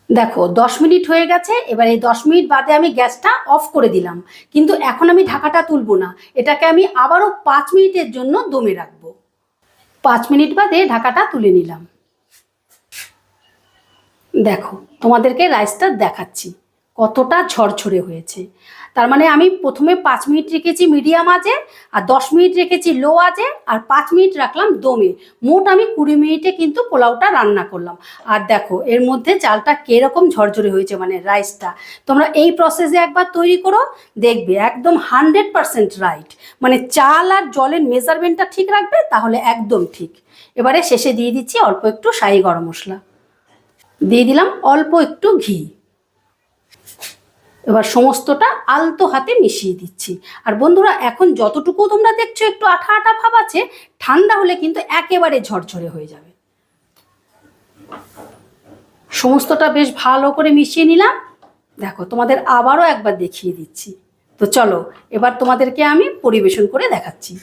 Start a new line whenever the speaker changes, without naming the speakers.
দেখো 10 মিনিট হয়ে গেছে। এবার এই 10 মিনিট বাদে আমি গ্যাসটা অফ করে দিলাম, কিন্তু এখন আমি ঢাকাটা তুলবো না, এটাকে আমি আবারও 5 মিনিটের জন্য দমে রাখবো। 5 মিনিট বাদে ঢাকাটা তুলে নিলাম। দেখো তোমাদেরকে রাইসটা দেখাচ্ছি কতটা ঝরঝরে হয়েছে। তার মানে আমি প্রথমে 5 মিনিট রেখেছি মিডিয়াম আঁচে, আর 10 মিনিট রেখেছি লো আঁচে, আর 5 মিনিট রাখলাম দমে। মোট আমি 20 মিনিটে কিন্তু পোলাওটা রান্না করলাম। আর দেখো এর মধ্যে চালটা কিরকম ঝরঝরে হয়েছে, মানে রাইসটা। তোমরা এই প্রসেসে একবার তৈরি করো, দেখবে একদম 100% রাইট। মানে চাল আর জলের মেজারমেন্টটা ঠিক রাখবে, তাহলে একদম ঠিক। এবারে শেষে দিয়ে দিচ্ছি অল্প একটু শাহি গরম মশলা, দিয়ে দিলাম অল্প একটু ঘি। এবার সমস্তটা আলতো হাতে মিশিয়ে দিচ্ছি। আর বন্ধুরা, এখন যতটুকু তোমরা দেখছো একটু আঠা আঠা ভাব আছে, ঠান্ডা হলে কিন্তু একেবারে ঝরঝরে হয়ে যাবে। সমস্তটা বেশ ভালো করে মিশিয়ে নিলাম। দেখো তোমাদের আবারও একবার দেখিয়ে দিচ্ছি। তো চলো এবার তোমাদেরকে আমি পরিবেশন করে দেখাচ্ছি।